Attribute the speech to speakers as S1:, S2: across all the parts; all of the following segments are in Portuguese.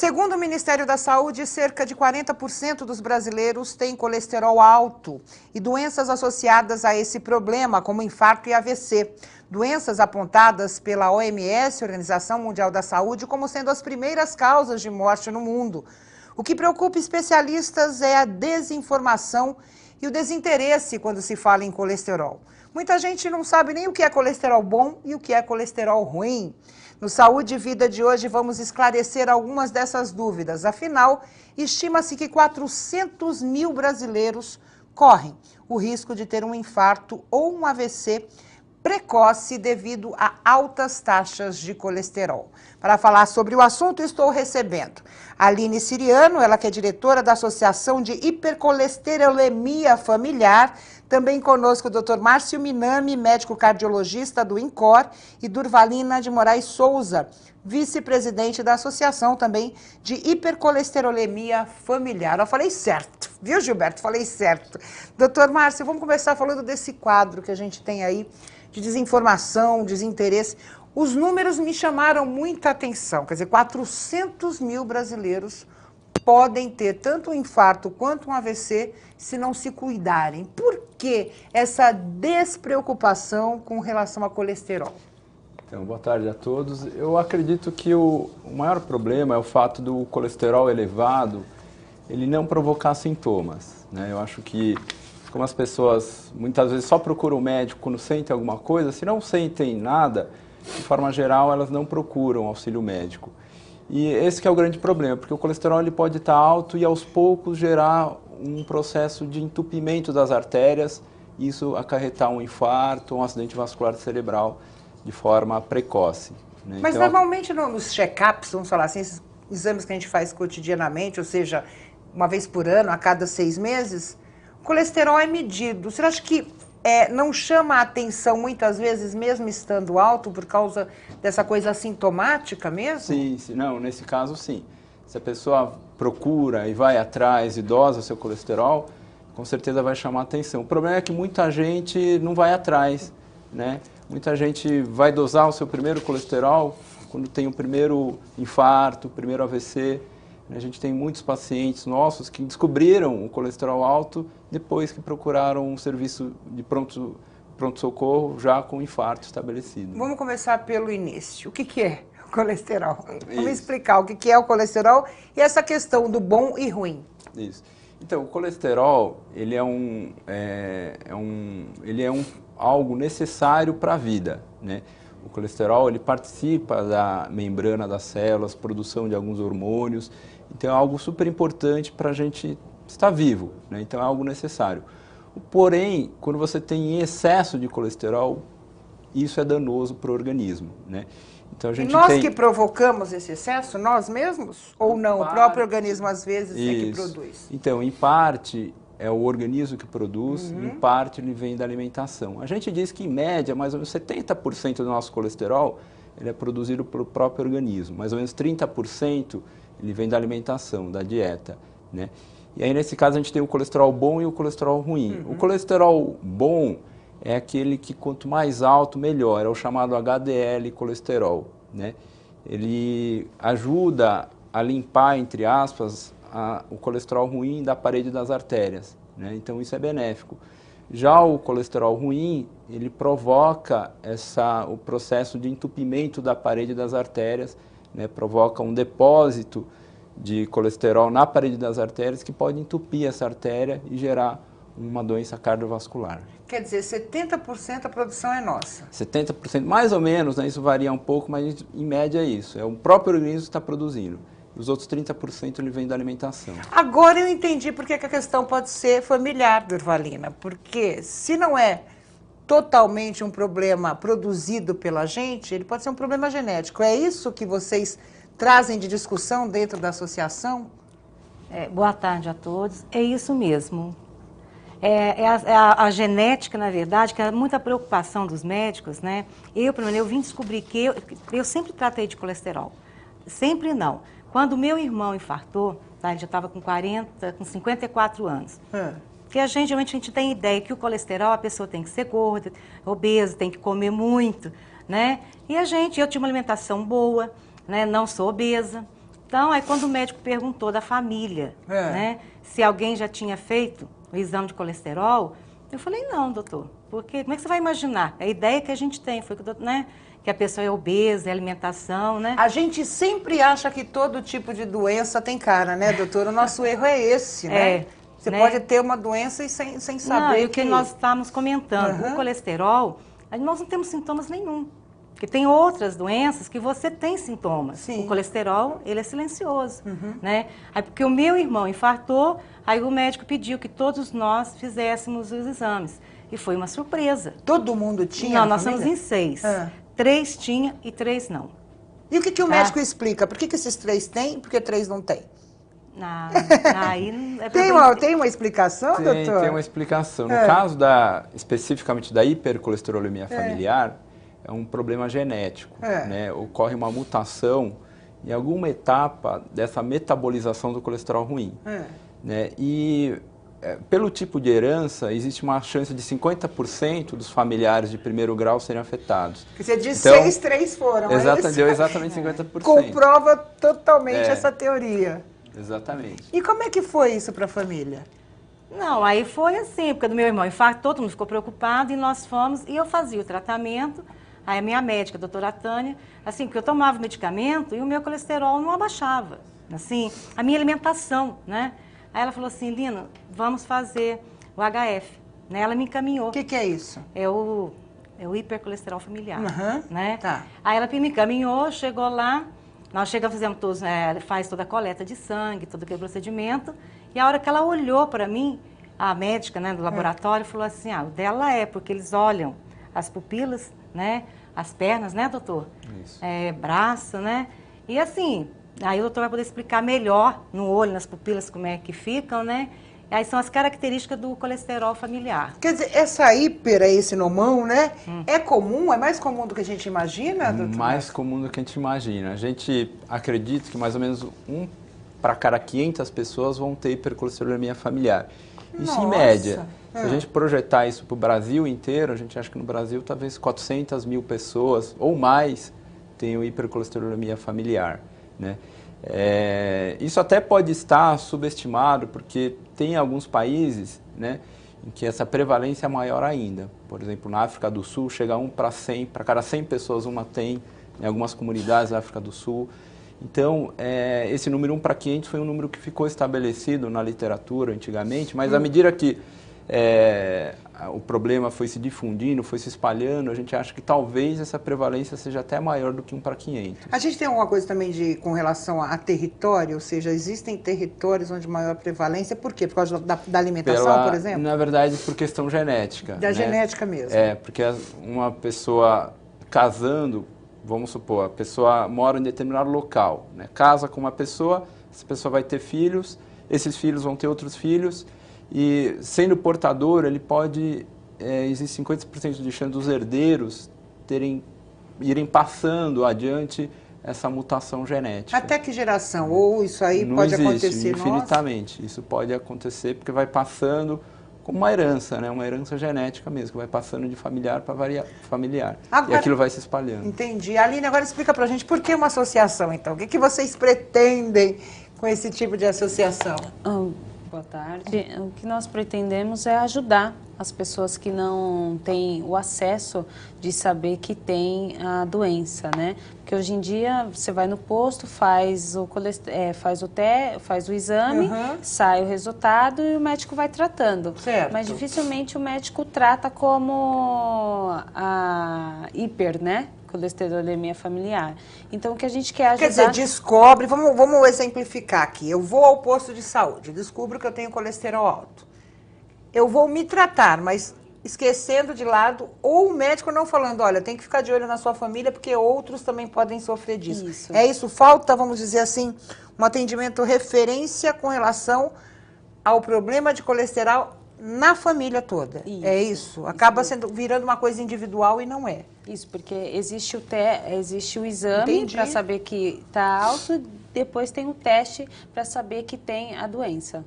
S1: Segundo o Ministério da Saúde, cerca de 40% dos brasileiros têm colesterol alto e doenças associadas a esse problema, como infarto e AVC. Doenças apontadas pela OMS, Organização Mundial da Saúde, como sendo as primeiras causas de morte no mundo. O que preocupa especialistas é a desinformação e o desinteresse quando se fala em colesterol. Muita gente não sabe nem o que é colesterol bom e o que é colesterol ruim. No Saúde e Vida de hoje vamos esclarecer algumas dessas dúvidas. Afinal, estima-se que 400 mil brasileiros correm o risco de ter um infarto ou um AVC precoce devido a altas taxas de colesterol. Para falar sobre o assunto, estou recebendo a Aline Siriano, ela que é diretora da Associação de Hipercolesterolemia Familiar. Também conosco o Dr. Márcio Minami, médico cardiologista do INCOR, e Durvalina de Moraes Souza, vice-presidente da Associação também de Hipercolesterolemia Familiar. Eu falei certo, viu, Gilberto? Falei certo. Doutor Márcio, vamos começar falando desse quadro que a gente tem aí de desinformação, desinteresse. Os números me chamaram muita atenção, quer dizer, 400 mil brasileiros podem ter tanto um infarto quanto um AVC se não se cuidarem. Por que essa despreocupação com relação a colesterol?
S2: Então, boa tarde a todos. Eu acredito que o maior problema é o fato do colesterol elevado, ele não provocar sintomas, né? Eu acho que, como as pessoas muitas vezes só procuram o médico quando sentem alguma coisa, se não sentem nada, de forma geral, elas não procuram auxílio médico. E esse que é o grande problema, porque o colesterol ele pode estar alto e aos poucos gerar um processo de entupimento das artérias, e isso acarretar um infarto, um acidente vascular cerebral de forma precoce, né?
S1: Mas
S2: então,
S1: normalmente nos check-ups, vamos falar assim, esses exames que a gente faz cotidianamente, ou seja, uma vez por ano, a cada 6 meses, o colesterol é medido. Você acha que não chama a atenção muitas vezes, mesmo estando alto, por causa dessa coisa assintomática mesmo?
S2: Sim, não, nesse caso sim. Se a pessoa procura e vai atrás e dosa seu colesterol, com certeza vai chamar a atenção. O problema é que muita gente não vai atrás, né? Muita gente vai dosar o seu primeiro colesterol quando tem o primeiro infarto, o primeiro AVC. A gente tem muitos pacientes nossos que descobriram o colesterol alto depois que procuraram um serviço de pronto-socorro já com infarto estabelecido.
S1: Vamos começar pelo início. O que é o colesterol? Vamos explicar o que é o colesterol e essa questão do bom e ruim.
S2: Isso. Então, o colesterol, ele é algo necessário para a vida, né? O colesterol, ele participa da membrana das células, produção de alguns hormônios, então é algo super importante para a gente estar vivo, né? Então é algo necessário. Porém, quando você tem excesso de colesterol, isso é danoso para o organismo, né? Então, a gente
S1: que provocamos esse excesso, nós mesmos? Ou não? O próprio organismo às vezes é que produz?
S2: Então, em parte é o organismo que produz, em parte ele vem da alimentação. A gente diz que em média, mais ou menos 70% do nosso colesterol ele é produzido pelo próprio organismo, mais ou menos 30% ele vem da alimentação, da dieta, né? E aí nesse caso a gente tem o colesterol bom e o colesterol ruim. O colesterol bom é aquele que quanto mais alto, melhor, é o chamado HDL colesterol, né? Ele ajuda a limpar, entre aspas, o colesterol ruim da parede das artérias, né? Então isso é benéfico. Já o colesterol ruim, ele provoca o processo de entupimento da parede das artérias, né? Provoca um depósito de colesterol na parede das artérias que pode entupir essa artéria e gerar uma doença cardiovascular.
S1: Quer dizer, 70% da produção é nossa.
S2: 70%, mais ou menos, né? Isso varia um pouco, mas em média é isso. É o próprio organismo que está produzindo. Os outros 30% ele vem da alimentação.
S1: Agora eu entendi por que a questão pode ser familiar, Durvalina. Porque se não é totalmente um problema produzido pela gente, ele pode ser um problema genético. É isso que vocês trazem de discussão dentro da associação?
S3: Boa tarde a todos. É isso mesmo. A genética, na verdade, que é muita preocupação dos médicos, né? Eu vim descobrir que eu sempre tratei de colesterol. Sempre não. Quando meu irmão infartou, tá, ele já estava com 54 anos. Porque geralmente a gente tem ideia que o colesterol, a pessoa tem que ser gorda, obesa, tem que comer muito, né? E eu tinha uma alimentação boa, né? Não sou obesa. Então, aí quando o médico perguntou da família, né, se alguém já tinha feito o exame de colesterol, eu falei, não, doutor, porque como é que você vai imaginar? A ideia que a gente tem foi que, né, que a pessoa é obesa, é alimentação, né?
S1: A gente sempre acha que todo tipo de doença tem cara, né, doutora? O nosso erro é esse, né? Você pode ter uma doença e sem saber.
S3: Não, e o que nós estávamos comentando, o colesterol, nós não temos sintomas nenhum. Porque tem outras doenças que você tem sintomas.
S1: Sim.
S3: O colesterol, ele é silencioso, né? Aí, porque o meu irmão infartou, aí o médico pediu que todos nós fizéssemos os exames. E foi uma surpresa.
S1: Todo mundo tinha?
S3: Não, nós somos em 6. 3 tinha e 3 não.
S1: E o que o médico explica? Por que esses 3 têm e por que 3 não têm?
S3: Aí
S1: tem uma explicação, doutor?
S2: Tem uma explicação. No caso especificamente da hipercolesterolemia familiar, é um problema genético. Né? Ocorre uma mutação em alguma etapa dessa metabolização do colesterol ruim. Né? E pelo tipo de herança, existe uma chance de 50% dos familiares de primeiro grau serem afetados.
S1: Você disse então, 6, 3 foram,
S2: deu exatamente 50%.
S1: Comprova totalmente essa teoria.
S2: Exatamente.
S1: E como é que foi isso para a família?
S3: Não, aí foi assim, porque do meu irmão infartou, todo mundo ficou preocupado e nós fomos, e eu fazia o tratamento, aí a minha médica, a doutora Tânia, assim, porque eu tomava o medicamento e o meu colesterol não abaixava, assim, a minha alimentação, né? Aí ela falou assim, Lina, vamos fazer o HF, né? Ela me encaminhou.
S1: O que é isso?
S3: É o hipercolesterol familiar, né?
S1: Tá.
S3: Aí ela me encaminhou, chegou lá, nós chegamos, fizemos todos, faz toda a coleta de sangue, todo aquele procedimento, e a hora que ela olhou para mim, a médica, né, do laboratório, falou assim, o dela porque eles olham as pupilas, né, as pernas, né, doutor?
S2: Isso.
S3: Braço, né? E assim, aí o doutor vai poder explicar melhor no olho, nas pupilas, como é que ficam, né? E aí são as características do colesterol familiar.
S1: Quer dizer, essa esse nomão, né? É comum? É mais comum do que a gente imagina, doutor?
S2: Mais comum do que a gente imagina. A gente acredita que mais ou menos 1 para cada 500 pessoas vão ter hipercolesterolemia familiar. Isso em média. Se a gente projetar isso para o Brasil inteiro, a gente acha que no Brasil talvez 400 mil pessoas ou mais tenham hipercolesterolemia familiar, né? Isso até pode estar subestimado, porque tem alguns países, né, em que essa prevalência é maior ainda. Por exemplo, na África do Sul, chega 1 para 100, para cada 100 pessoas uma tem, em algumas comunidades da África do Sul. Então, esse número 1 para 500 foi um número que ficou estabelecido na literatura antigamente, mas à medida que o problema foi se difundindo, foi se espalhando, a gente acha que talvez essa prevalência seja até maior do que 1 para 500.
S1: A gente tem alguma coisa também com relação a território, ou seja, existem territórios onde maior prevalência, por quê? Por causa da alimentação, por exemplo?
S2: Na verdade, por questão genética.
S1: Da genética mesmo.
S2: Porque uma pessoa casando, vamos supor, a pessoa mora em determinado local, né? Casa com uma pessoa, essa pessoa vai ter filhos, esses filhos vão ter outros filhos, e sendo portador, ele pode, existe 50% de chance dos herdeiros irem passando adiante essa mutação genética.
S1: Até que geração? Ou isso aí
S2: não
S1: pode
S2: existe,
S1: acontecer?
S2: Infinitamente.
S1: Nossa.
S2: Isso pode acontecer porque vai passando como uma herança, né? Uma herança genética mesmo, que vai passando de familiar para familiar. Agora, e aquilo vai se espalhando.
S1: Entendi. Aline, agora explica pra gente por que uma associação, então? O que vocês pretendem com esse tipo de associação?
S4: Boa tarde. O que nós pretendemos é ajudar as pessoas que não têm o acesso de saber que tem a doença, né? Porque hoje em dia você vai no posto, faz o exame, sai o resultado e o médico vai tratando.
S1: Certo.
S4: Mas dificilmente o médico trata como a né? Colesterolemia familiar. Então, o que a gente quer ajudar...
S1: Quer dizer, descobre, vamos exemplificar aqui. Eu vou ao posto de saúde, descubro que eu tenho colesterol alto. Eu vou me tratar, mas esquecendo de lado, ou o médico não falando, olha, tem que ficar de olho na sua família, porque outros também podem sofrer disso.
S4: Isso.
S1: É isso, falta, vamos dizer assim, um atendimento referência com relação ao problema de colesterol na família toda. Isso. É isso? Acaba virando uma coisa individual e não é.
S4: Isso, porque existe o exame para saber que está alto, depois tem o teste para saber que tem a doença.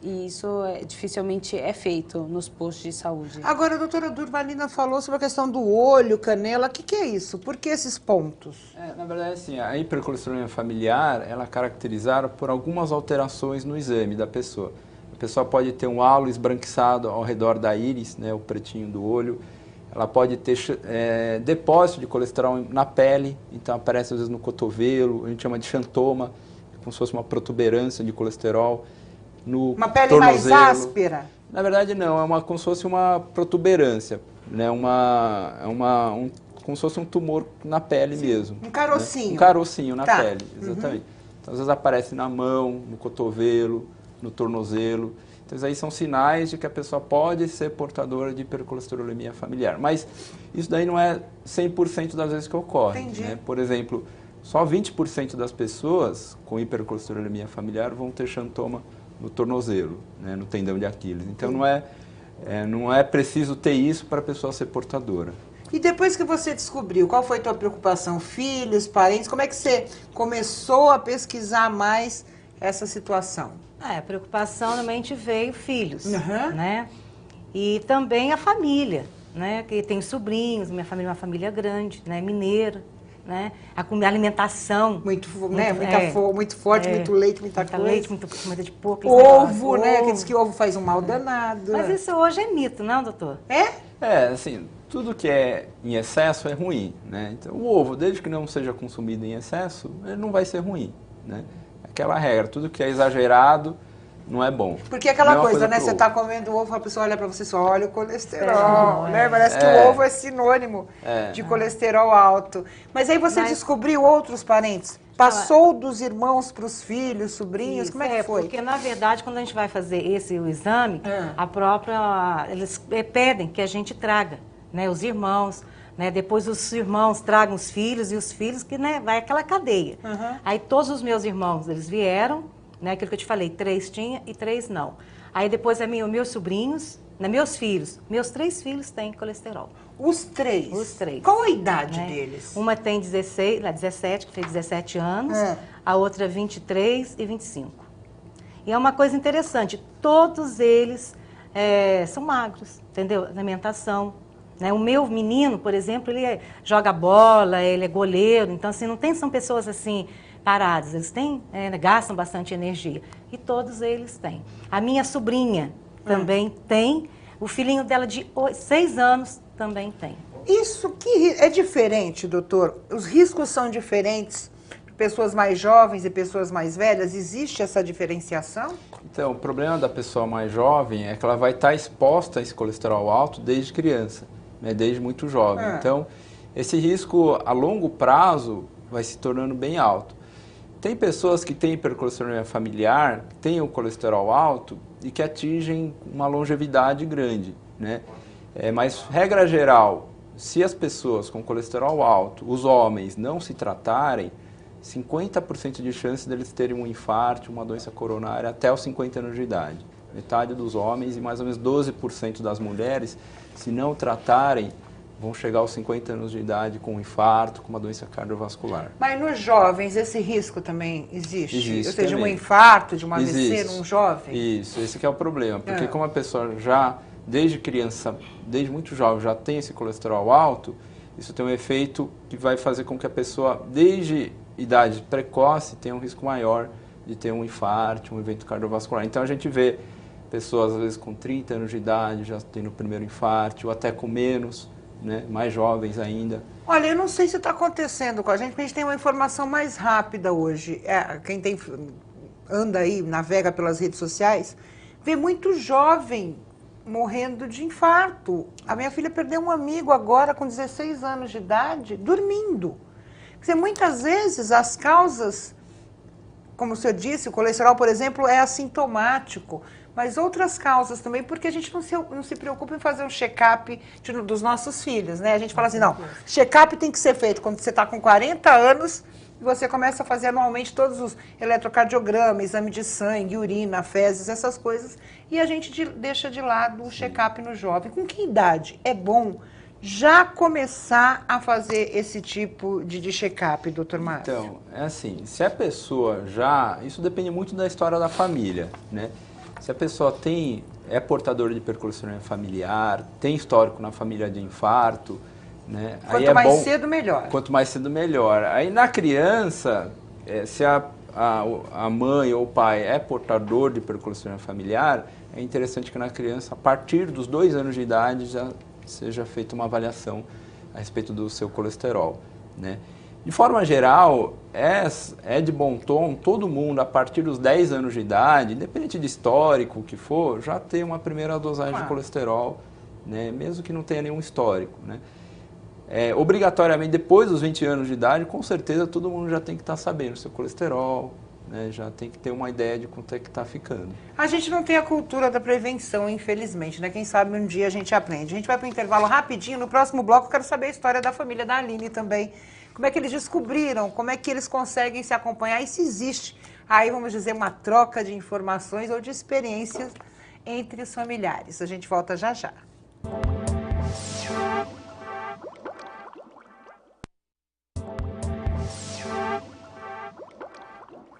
S4: e isso dificilmente é feito nos postos de saúde.
S1: Agora, a doutora Durvalina falou sobre a questão do olho, canela. O que é isso? Por que esses pontos?
S2: Na verdade, assim, a hipercolesterolemia familiar, ela é caracterizada por algumas alterações no exame da pessoa. A pessoa pode ter um halo esbranquiçado ao redor da íris, né, o pretinho do olho. Ela pode ter depósito de colesterol na pele, então aparece às vezes no cotovelo, a gente chama de xantoma, como se fosse uma protuberância de colesterol. No
S1: Uma pele
S2: tornozelo.
S1: mais áspera?
S2: Na verdade não, como se fosse uma protuberância, né? Como se fosse um tumor na pele mesmo.
S1: Um carocinho.
S2: Né? Um carocinho na
S1: Tá.
S2: pele, exatamente. Então às vezes aparece na mão, no cotovelo, no tornozelo. Então, aí são sinais de que a pessoa pode ser portadora de hipercolesterolemia familiar. Mas isso daí não é 100% das vezes que ocorre.
S1: Entendi.
S2: Né? Por exemplo, só 20% das pessoas com hipercolesterolemia familiar vão ter xantoma no tornozelo, né? No tendão de Aquiles. Então, não é preciso ter isso para a pessoa ser portadora.
S1: E depois que você descobriu, qual foi a tua preocupação? Filhos, parentes? Como é que você começou a pesquisar mais essa situação?
S3: A preocupação realmente veio filhos,
S1: Uhum.
S3: né? E também a família, né? Que tem sobrinhos, minha família é uma família grande, né? Mineira, né? A alimentação.
S1: Muito forte, muito leite, muita coisa.
S3: leite, muita comida de porco.
S1: Ovo, né? Que diz que ovo faz um mal danado.
S3: Mas isso hoje é mito, não, doutor?
S2: Assim, tudo que é em excesso é ruim, né? Então, o ovo, desde que não seja consumido em excesso, ele não vai ser ruim, né? Aquela regra, tudo que é exagerado não é bom.
S1: Porque aquela
S2: Mesma
S1: coisa, né?
S2: pro
S1: Você
S2: ovo.
S1: tá comendo ovo, a pessoa olha pra você e só olha o colesterol, né? Parece que o ovo é sinônimo de colesterol alto. Mas aí você descobriu outros parentes? Passou dos irmãos pros filhos, sobrinhos?
S3: Isso,
S1: Como é que foi?
S3: Porque, na verdade, quando a gente vai fazer o exame, eles pedem que a gente traga, né? Os irmãos, né? Depois os irmãos tragam os filhos e os filhos, que, né, vai aquela cadeia. Aí todos os meus irmãos, eles vieram, né? Aquilo que eu te falei, 3 tinha e 3 não. Aí depois meus sobrinhos, né? Meus filhos, meus 3 filhos têm colesterol.
S1: Os 3?
S3: Os 3.
S1: Qual a idade
S3: Né?
S1: deles?
S3: Uma tem 17, que fez 17 anos, a outra 23 e 25. E é uma coisa interessante, todos eles são magros, entendeu? Alimentação. Né? O meu menino, por exemplo, ele joga bola, ele é goleiro, então assim, são pessoas assim paradas, eles gastam bastante energia. E todos eles têm. A minha sobrinha também tem, o filhinho dela de 6 anos também tem.
S1: Isso que é diferente, doutor? Os riscos são diferentes para pessoas mais jovens e pessoas mais velhas? Existe essa diferenciação?
S2: Então, o problema da pessoa mais jovem é que ela vai estar exposta a esse colesterol alto desde criança, né, desde muito jovem. Então, esse risco a longo prazo vai se tornando bem alto. Tem pessoas que têm hipercolesterolemia familiar, têm o colesterol alto e que atingem uma longevidade grande, né? Mas, regra geral, se as pessoas com colesterol alto, os homens, não se tratarem, 50% de chance deles terem um infarto, uma doença coronária até os 50 anos de idade. Metade dos homens e mais ou menos 12% das mulheres, se não tratarem, vão chegar aos 50 anos de idade com um infarto, com uma doença cardiovascular.
S1: Mas nos jovens esse risco também existe?
S2: Existe
S1: Ou seja,
S2: também.
S1: um infarto de uma AVC
S2: Existe.
S1: num jovem?
S2: Isso, esse que é o problema. Porque como a pessoa já, desde criança, desde muito jovem, já tem esse colesterol alto, isso tem um efeito que vai fazer com que a pessoa, desde idade precoce, tenha um risco maior de ter um infarto, um evento cardiovascular. Então a gente vê pessoas, às vezes, com 30 anos de idade, já tendo o primeiro infarto, ou até com menos, né, mais jovens ainda.
S1: Olha, eu não sei se está acontecendo com a gente, porque a gente tem uma informação mais rápida hoje. Quem anda aí, navega pelas redes sociais, vê muito jovem morrendo de infarto. A minha filha perdeu um amigo agora com 16 anos de idade, dormindo. Quer dizer, muitas vezes as causas, como o senhor disse, o colesterol, por exemplo, é assintomático, mas outras causas também, porque a gente não se preocupa em fazer um check-up dos nossos filhos, né? A gente fala assim, não, check-up tem que ser feito quando você está com 40 anos e você começa a fazer anualmente todos os eletrocardiogramas, exame de sangue, urina, fezes, essas coisas, e a gente deixa de lado o check-up no jovem. Com que idade é bom já começar a fazer esse tipo de check-up, doutor Márcio?
S2: Então, é assim, se a pessoa já... Isso depende muito da história da família, né? Se a pessoa é portadora de hipercolesterolemia familiar, tem histórico na família de infarto, né?
S1: Quanto mais cedo, melhor.
S2: Quanto mais cedo, melhor. Aí na criança, se a mãe ou o pai é portador de hipercolesterolemia familiar, é interessante que na criança, a partir dos 2 anos de idade, já seja feita uma avaliação a respeito do seu colesterol, né? De forma geral, é de bom tom todo mundo, a partir dos 10 anos de idade, independente de histórico, o que for, já ter uma primeira dosagem de colesterol, né? Mesmo que não tenha nenhum histórico, né? Obrigatoriamente, depois dos 20 anos de idade, com certeza todo mundo já tem que estar sabendo o seu colesterol, né? Já tem que ter uma ideia de quanto é que está ficando.
S1: A gente não tem a cultura da prevenção, infelizmente, né? Quem sabe um dia a gente aprende. A gente vai para o intervalo rapidinho. No próximo bloco eu quero saber a história da família da Aline também. Como é que eles descobriram, como é que eles conseguem se acompanhar e se existe aí, vamos dizer, uma troca de informações ou de experiências entre os familiares. A gente volta já já.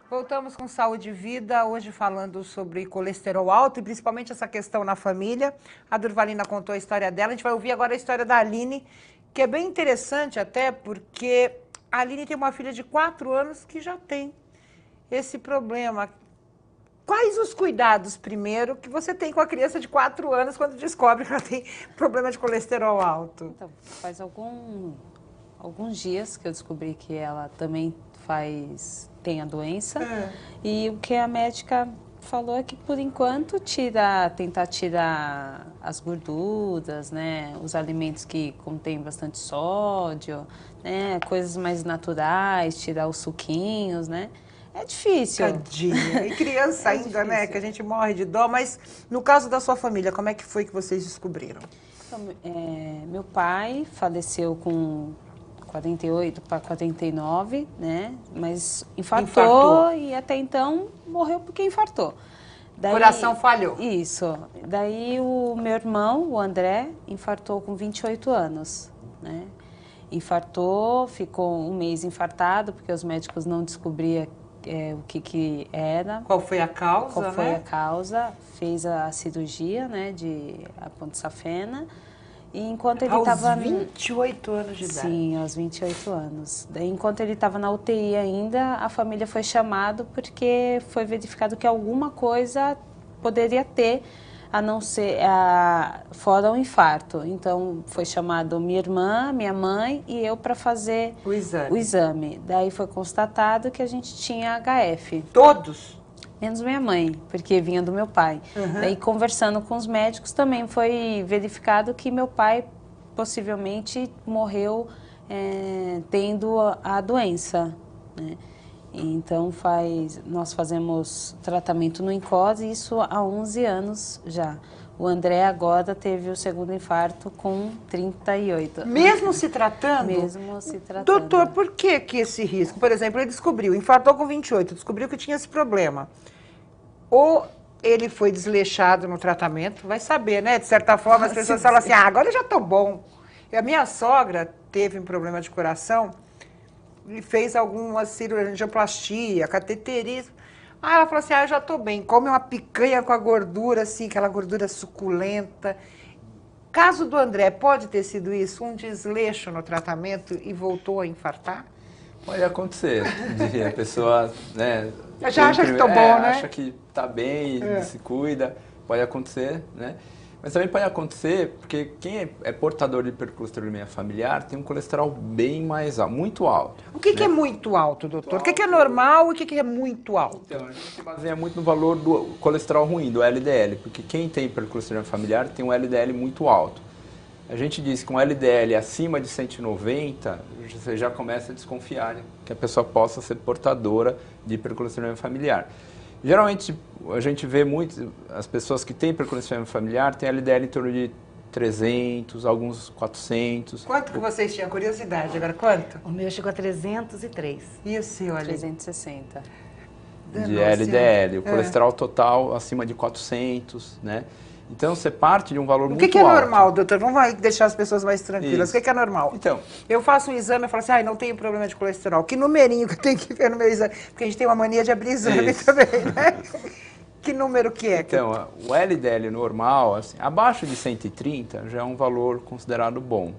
S1: Voltamos com Saúde e Vida, hoje falando sobre colesterol alto e principalmente essa questão na família. A Durvalina contou a história dela, a gente vai ouvir agora a história da Aline, que é bem interessante até porque a Aline tem uma filha de 4 anos que já tem esse problema. Quais os cuidados, primeiro, que você tem com a criança de 4 anos quando descobre que ela tem problema de colesterol alto?
S4: Então, faz alguns dias que eu descobri que ela também tem a doença. E o que a médica falou é que, por enquanto, tentar tirar as gorduras, né, os alimentos que contêm bastante sódio, né, coisas mais naturais, tirar os suquinhos, né. É difícil.
S1: Tadinha. E criança ainda,
S4: difícil,
S1: né, que a gente morre de dó. Mas no caso da sua família, como é que foi que vocês descobriram?
S4: Então, meu pai faleceu com 48 para 49, né? Mas infartou e até então morreu porque infartou.
S1: Daí, coração falhou.
S4: Isso. Daí o meu irmão, o André, infartou com 28 anos, né? Infartou, ficou um mês infartado porque os médicos não descobriam o que era.
S1: Qual foi a causa,
S4: Qual foi a causa. Fez a cirurgia, né, de apontosafena. E enquanto ele estava...
S1: Aos 28 anos de idade?
S4: Sim, aos 28 anos. Daí, enquanto ele estava na UTI ainda, a família foi chamada porque foi verificado que alguma coisa poderia ter, a não ser fora o infarto. Então, foi chamado minha irmã, minha mãe e eu para fazer o exame. Daí foi constatado que a gente tinha HF.
S1: Todos?
S4: Menos minha mãe, porque vinha do meu pai. Daí, conversando com os médicos, também foi verificado que meu pai possivelmente morreu tendo a doença, né? Então, nós fazemos tratamento no INCOS, isso há 11 anos já. O André agora teve o segundo infarto com 38.
S1: Mesmo se tratando?
S4: Mesmo se tratando.
S1: Doutor, por que esse risco? Por exemplo, ele infartou com 28, descobriu que tinha esse problema. Ou ele foi desleixado no tratamento, vai saber, né? De certa forma, as pessoas falam assim, agora eu já estou bom. E a minha sogra teve um problema de coração e fez algumas cirurgias, angioplastia, cateterismo. Aí ela falou assim, eu já estou bem, come uma picanha com a gordura, assim, aquela gordura suculenta. Caso do André, pode ter sido isso, um desleixo no tratamento e voltou a infartar?
S2: Pode acontecer, a pessoa, né...
S1: Já acha que estou bom, né?
S2: Acha que está bem, se cuida, pode acontecer, né? Mas também pode acontecer porque quem é portador de hipercolesterolemia familiar tem um colesterol bem mais alto, muito alto.
S1: O que é muito alto, doutor? O que é normal e o que é muito alto?
S2: Então, a gente se baseia muito no valor do colesterol ruim, do LDL, porque quem tem hipercolesterolemia familiar tem um LDL muito alto. A gente diz que um LDL acima de 190, você já começa a desconfiar que a pessoa possa ser portadora de hipercolesterolemia familiar. Geralmente, a gente vê muito, as pessoas que têm hipercolesterolemia familiar têm LDL em torno de 300, alguns 400.
S1: Quanto que vocês tinham? Curiosidade, agora quanto?
S3: O meu chegou a 303.
S1: E o senhor?
S4: 360.
S2: De LDL, o colesterol total acima de 400, né? Então, você parte de um valor muito alto.
S1: O que é normal, doutor? Vamos deixar as pessoas mais tranquilas.
S2: Isso.
S1: O que é normal?
S2: Então,
S1: eu faço um exame e falo assim, não tenho problema de colesterol. Que numerinho que eu tenho que ver no meu exame? Porque a gente tem uma mania de abrir exame também, né? Que número que é?
S2: Então, o LDL normal, assim, abaixo de 130 já é um valor considerado bom.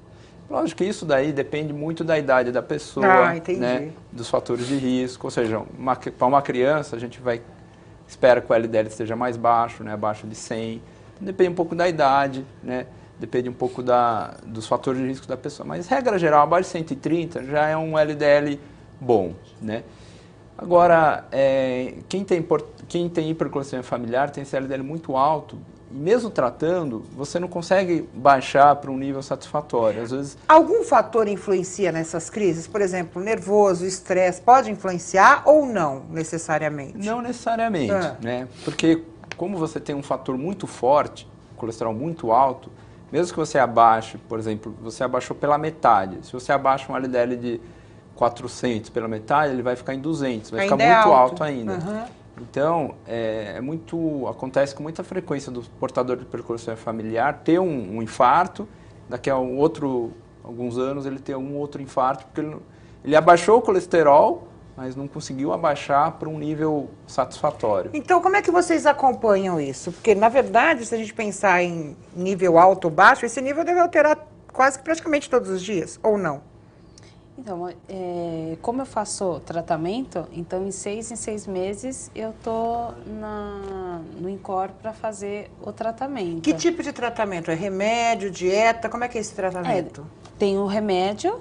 S2: Lógico que isso daí depende muito da idade da pessoa, né, dos fatores de risco. Ou seja, para uma criança a gente espera que o LDL esteja mais baixo, né, abaixo de 100. Depende um pouco da idade, né, depende um pouco dos fatores de risco da pessoa. Mas, regra geral, abaixo de 130 já é um LDL bom, né? Agora, quem tem hipercolesterolemia familiar tem esse LDL muito alto e mesmo tratando, você não consegue baixar para um nível satisfatório. Às vezes...
S1: Algum fator influencia nessas crises? Por exemplo, nervoso, estresse, pode influenciar ou não necessariamente?
S2: Não necessariamente, né? Porque como você tem um fator muito forte, colesterol muito alto, mesmo que você abaixe, por exemplo, você abaixou pela metade. Se você abaixa um LDL de 400 pela metade, ele vai ficar em 200, vai ficar muito alto ainda. Então, acontece com muita frequência do portador de hipercolesterolemia familiar ter um infarto, daqui a alguns anos ele ter um outro infarto, porque ele abaixou o colesterol, mas não conseguiu abaixar para um nível satisfatório.
S1: Então, como é que vocês acompanham isso? Porque, na verdade, se a gente pensar em nível alto ou baixo, esse nível deve alterar quase que praticamente todos os dias, ou não?
S4: Então, como eu faço tratamento, então em 6 meses eu estou no INCOR para fazer o tratamento.
S1: Que tipo de tratamento? É remédio, dieta? Como é que é esse tratamento?
S4: Tem o remédio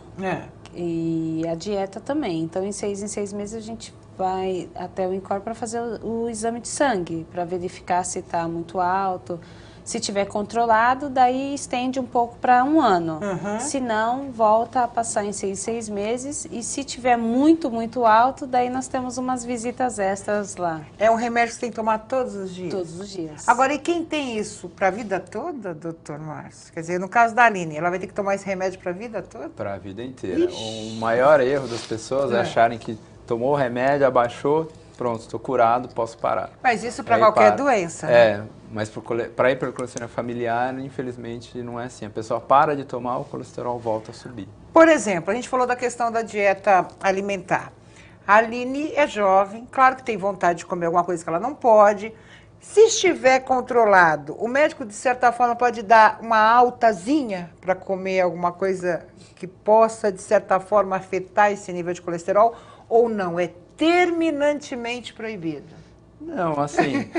S4: e a dieta também. Então, em 6 meses a gente vai até o INCOR para fazer o exame de sangue, para verificar se está muito alto. Se tiver controlado, daí estende um pouco para 1 ano. Se não, volta a passar em 6 meses. E se tiver muito, muito alto, daí nós temos umas visitas extras lá.
S1: É um remédio que você tem que tomar todos os dias?
S4: Todos os dias.
S1: Agora, e quem tem isso para a vida toda, doutor Márcio? Quer dizer, no caso da Aline, ela vai ter que tomar esse remédio para a vida toda?
S2: Para a vida inteira. O maior erro das pessoas é acharem que tomou o remédio, abaixou, pronto, estou curado, posso parar.
S1: Mas isso para qualquer doença, né?
S2: Mas para hipercolesterolemia familiar, infelizmente, não é assim. A pessoa para de tomar, o colesterol volta a subir.
S1: Por exemplo, a gente falou da questão da dieta alimentar. A Aline é jovem, claro que tem vontade de comer alguma coisa que ela não pode. Se estiver controlado, o médico, de certa forma, pode dar uma altazinha para comer alguma coisa que possa, de certa forma, afetar esse nível de colesterol, ou não? É terminantemente proibido?
S2: Não, assim...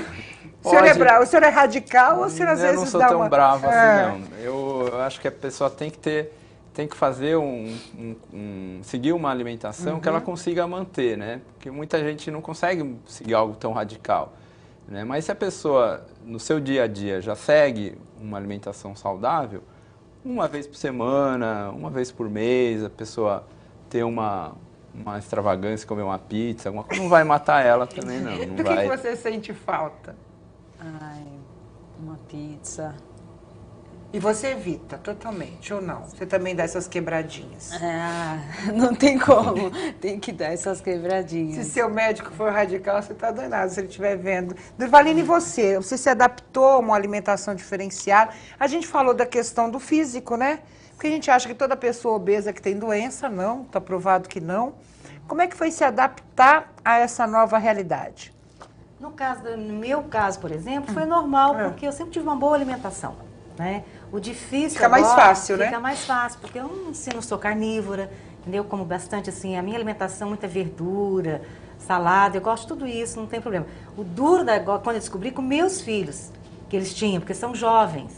S1: O senhor é bravo, o senhor é radical ou o senhor às vezes dá uma...
S2: Eu não sou tão bravo assim, não. Eu acho que a pessoa tem que fazer seguir uma alimentação que ela consiga manter, né? Porque muita gente não consegue seguir algo tão radical, né? Mas se a pessoa, no seu dia a dia, já segue uma alimentação saudável, uma vez por semana, uma vez por mês, a pessoa ter uma extravagância, comer uma pizza, alguma coisa, não vai matar ela também, não.
S1: Do que você sente falta?
S4: Ai, uma pizza.
S1: E você evita totalmente, ou não? Você também dá essas quebradinhas?
S4: Não tem como. Tem que dar essas quebradinhas.
S1: Se seu médico for radical, você está danado, se ele estiver vendo. Durvalina, e você? Você se adaptou a uma alimentação diferenciada? A gente falou da questão do físico, né? Porque a gente acha que toda pessoa obesa que tem doença, não, está provado que não. Como é que foi se adaptar a essa nova realidade?
S3: No meu caso, por exemplo, foi normal, porque eu sempre tive uma boa alimentação, né? O difícil
S1: fica mais fácil, né?
S3: Fica mais fácil, porque eu não sou carnívora, entendeu? Eu como bastante, assim, a minha alimentação, muita verdura, salada, eu gosto de tudo isso, não tem problema. O duro, quando eu descobri com meus filhos, que eles tinham, porque são jovens,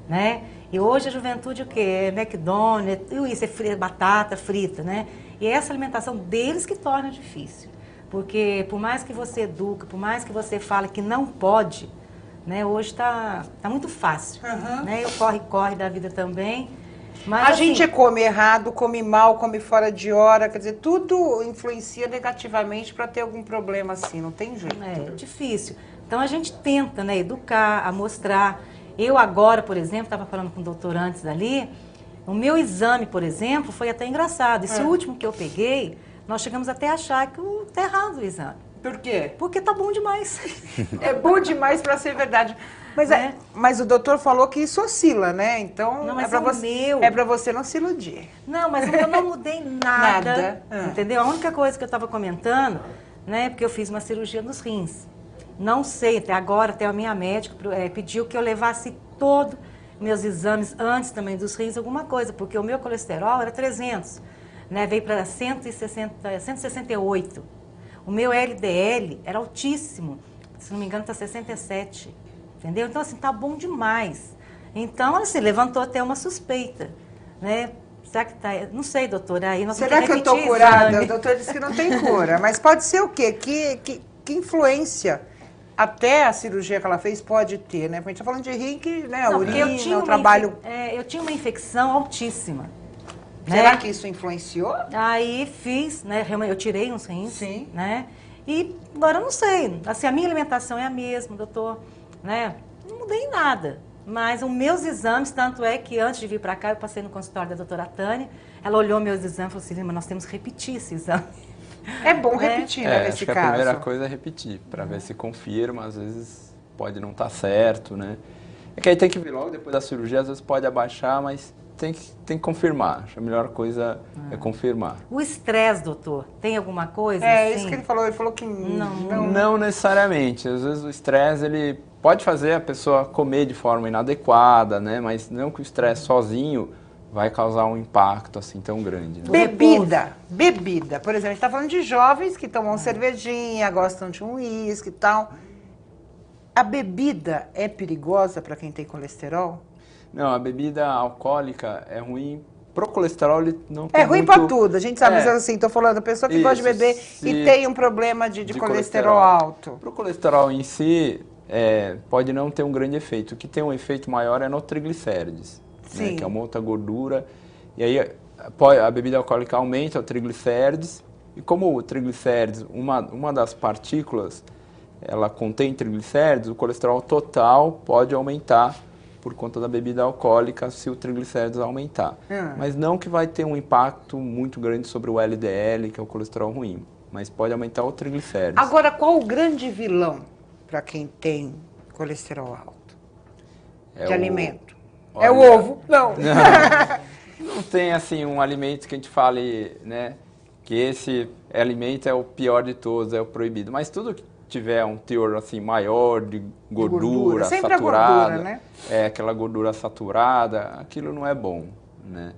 S3: né? E hoje a juventude o quê? É McDonald's, isso é batata frita, né? E é essa alimentação deles que torna difícil. Porque por mais que você educa, por mais que você fale que não pode, né, hoje tá muito fácil. Né? Eu corre da vida também. Mas,
S1: a gente come errado, come mal, come fora de hora, quer dizer, tudo influencia negativamente para ter algum problema assim, não tem jeito.
S3: É difícil. Então a gente tenta, né, educar, a mostrar. Eu agora, por exemplo, estava falando com o doutor antes ali, o meu exame, por exemplo, foi até engraçado. Esse último que eu peguei, nós chegamos até a achar que está errado o exame.
S1: Por quê?
S3: Porque tá bom demais.
S1: É bom demais para ser verdade. Mas, mas o doutor falou que isso oscila, né? Então
S3: não, mas
S1: é para você não se iludir.
S3: Não, mas eu não mudei nada. Entendeu? A única coisa que eu estava comentando, né? Porque eu fiz uma cirurgia nos rins. Não sei, até agora, até a minha médica pediu que eu levasse todos meus exames antes também dos rins, alguma coisa, porque o meu colesterol era 300, né? Veio para 168. O meu LDL era altíssimo, se não me engano está 67, entendeu? Então assim, tá bom demais. Então assim, levantou até uma suspeita, né? Será que tá? Não sei, doutora, aí nós
S1: Será que eu estou curada? O doutor disse que não tem cura, mas pode ser o quê? Que influência até a cirurgia que ela fez pode ter, né? Porque a gente está falando de rim, que, né, a urina, o trabalho...
S3: eu tinha uma infecção altíssima.
S1: Será
S3: né?
S1: que isso influenciou?
S3: Aí fiz, né? Eu tirei uns rins,
S1: Sim.
S3: né? E agora eu não sei. Assim, a minha alimentação é a mesma, doutor, né? Não mudei em nada. Mas os meus exames, tanto é que antes de vir para cá, eu passei no consultório da doutora Tânia, ela olhou meus exames e falou assim, Lima, nós temos que repetir esse exame.
S1: É bom repetir, né, nesse
S2: acho que
S1: caso.
S2: a primeira coisa é repetir, para ver se confirma, às vezes pode não estar certo, né? É que aí tem que vir logo depois da cirurgia, às vezes pode abaixar, mas tem que confirmar. Acho que a melhor coisa é confirmar.
S3: O estresse, doutor, tem alguma coisa?
S1: É,
S3: assim?
S1: isso que ele falou que
S2: Não necessariamente. Às vezes o estresse, ele pode fazer a pessoa comer de forma inadequada, né? Mas não que o estresse sozinho vai causar um impacto assim tão grande. Né?
S1: Bebida. Por exemplo, a gente está falando de jovens que tomam cervejinha, gostam de um uísque e tal. A bebida é perigosa para quem tem colesterol?
S2: Não, a bebida alcoólica é ruim. Pro colesterol ele não tem
S1: É ruim
S2: muito...
S1: para tudo, a gente sabe, mas assim, estou falando da pessoa que gosta de beber e tem um problema de colesterol alto.
S2: Pro colesterol em si, pode não ter um grande efeito. O que tem um efeito maior é no triglicérides, né, que é uma outra gordura. E aí a bebida alcoólica aumenta o triglicérides. E como o triglicérides, uma das partículas, ela contém triglicérides, o colesterol total pode aumentar por conta da bebida alcoólica se o triglicérides aumentar. Mas não que vai ter um impacto muito grande sobre o LDL, que é o colesterol ruim, mas pode aumentar o triglicérides.
S1: Agora, qual o grande vilão para quem tem colesterol alto? De alimento?
S2: Olha,
S1: é o ovo? Não.
S2: Não tem assim um alimento que a gente fale, né, que esse alimento é o pior de todos, é o proibido. Mas tudo que tiver um teor assim maior de gordura
S1: sempre
S2: saturada,
S1: a gordura, né?
S2: Aquela gordura saturada, aquilo não é bom, né?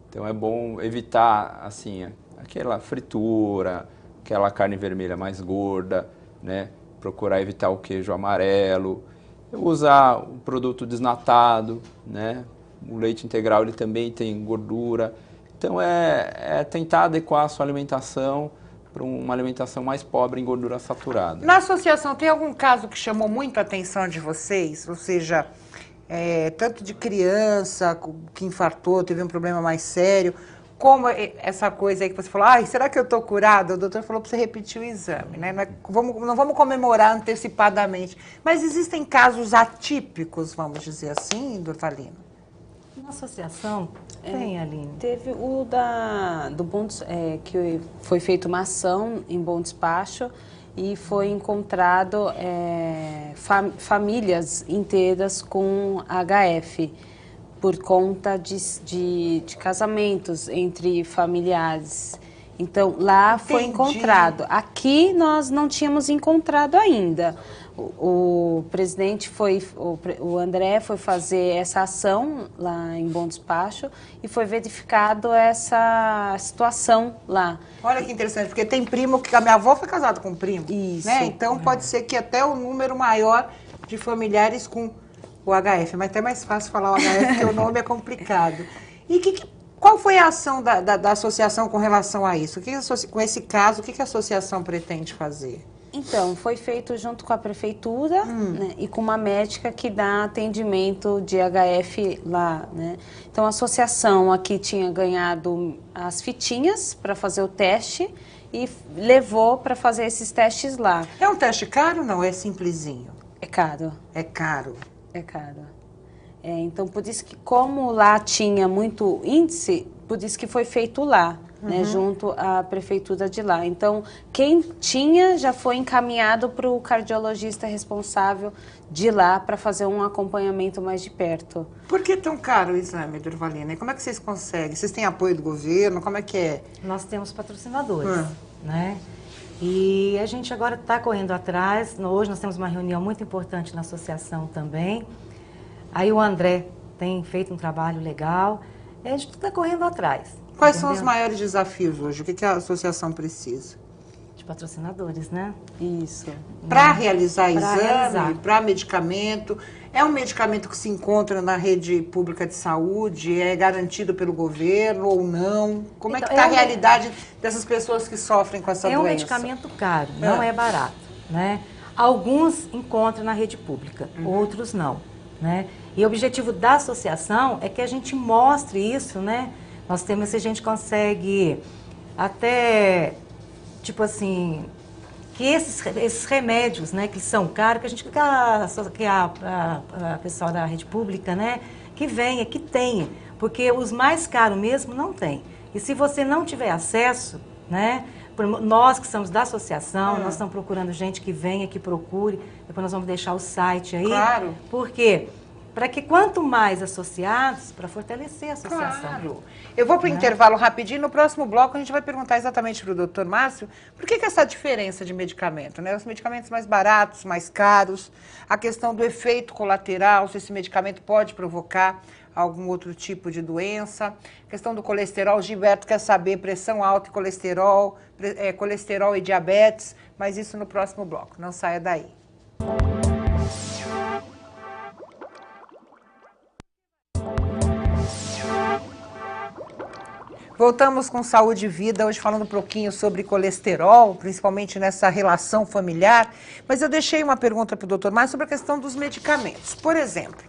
S2: Então é bom evitar assim aquela fritura, aquela carne vermelha mais gorda, né? Procurar evitar o queijo amarelo, usar o produto desnatado, né? O leite integral ele também tem gordura. Então é tentar adequar a sua alimentação para uma alimentação mais pobre em gordura saturada.
S1: Na associação, tem algum caso que chamou muito a atenção de vocês? Ou seja, tanto de criança que infartou, teve um problema mais sério, como essa coisa aí que você falou, será que eu estou curada? O doutor falou para você repetir o exame, né? Não vamos comemorar antecipadamente. Mas existem casos atípicos, vamos dizer assim, doutor Lima?
S3: Na associação, tem, Aline.
S4: Teve o do Bom, que foi feita uma ação em Bom Despacho e foi encontrado famílias inteiras com HF por conta de casamentos entre familiares. Então, lá foi encontrado. Aqui nós não tínhamos encontrado ainda. O presidente o André foi fazer essa ação lá em Bom Despacho e foi verificado essa situação lá.
S1: Olha que interessante, porque tem primo que a minha avó foi casada com um primo.
S4: Isso.
S1: Né? Então pode ser que até o número maior de familiares com o HF, mas até mais fácil falar o HF, porque o nome é complicado. E qual foi a ação da associação com relação a isso? Com esse caso, o que a associação pretende fazer?
S4: Então, foi feito junto com a prefeitura, né, e com uma médica que dá atendimento de HF lá, né? Então, a associação aqui tinha ganhado as fitinhas para fazer o teste e levou para fazer esses testes lá.
S1: É um teste caro ou não? É simplesinho?
S4: É caro.
S1: É caro.
S4: É caro. Então, por isso que, como lá tinha muito índice, por isso que foi feito lá, né, junto à prefeitura de lá. Então, quem tinha já foi encaminhado para o cardiologista responsável de lá para fazer um acompanhamento mais de perto.
S1: Por que tão caro o exame, Durvalina? E como é que vocês conseguem? Vocês têm apoio do governo? Como é que é?
S3: Nós temos patrocinadores, né? E a gente agora está correndo atrás. Hoje nós temos uma reunião muito importante na associação também. Aí o André tem feito um trabalho legal. E a gente está correndo atrás.
S1: Quais são os maiores desafios hoje? O que a associação precisa?
S3: De patrocinadores, né?
S4: Isso.
S1: Para realizar exame,
S3: realizar.
S1: para medicamento. É um medicamento que se encontra na rede pública de saúde? É garantido pelo governo ou não? Como
S3: Então,
S1: é que está a realidade dessas pessoas que sofrem com essa
S3: É
S1: doença?
S3: um medicamento caro, não é barato, né? Alguns encontram na rede pública, outros não, né? E o objetivo da associação é que a gente mostre isso, né? Nós temos, se a gente consegue até, tipo assim, que esses remédios, né, que são caros, que a gente que a pessoal da rede pública, né, que venha, que tenha, porque os mais caros mesmo não tem. E se você não tiver acesso, né, nós que somos da associação, nós estamos procurando gente que venha, que procure, depois nós vamos deixar o site aí.
S1: Claro.
S3: Por quê? Para que quanto mais associados, para fortalecer a associação.
S1: Claro. Eu vou para o intervalo rapidinho. No próximo bloco a gente vai perguntar exatamente para o doutor Márcio por que essa diferença de medicamento, né? Os medicamentos mais baratos, mais caros, a questão do efeito colateral, se esse medicamento pode provocar algum outro tipo de doença, a questão do colesterol. Gilberto quer saber pressão alta e colesterol, colesterol e diabetes, mas isso no próximo bloco. Não saia daí. Voltamos com Saúde e Vida, hoje falando um pouquinho sobre colesterol, principalmente nessa relação familiar. Mas eu deixei uma pergunta para o doutor Márcio sobre a questão dos medicamentos. Por exemplo,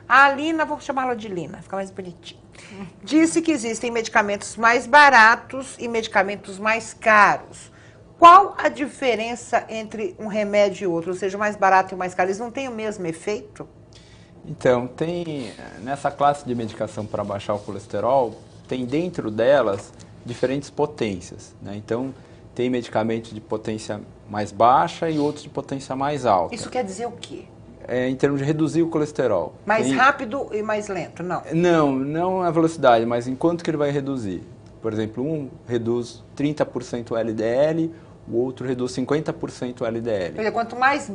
S1: a Lina, vou chamá-la de Lina, fica mais bonitinho, disse que existem medicamentos mais baratos e medicamentos mais caros. Qual a diferença entre um remédio e outro? Ou seja, o mais barato e o mais caro, eles não têm o mesmo efeito?
S2: Então, tem nessa classe de medicação para baixar o colesterol, tem dentro delas diferentes potências, né? Então, tem medicamentos de potência mais baixa e outros de potência mais alta.
S1: Isso quer dizer o quê?
S2: Em termos de reduzir o colesterol.
S1: Mais rápido e mais lento, não?
S2: Não a velocidade, mas em quanto que ele vai reduzir. Por exemplo, um reduz 30% o LDL, o outro reduz 50% o LDL.
S1: Quer dizer, quanto mais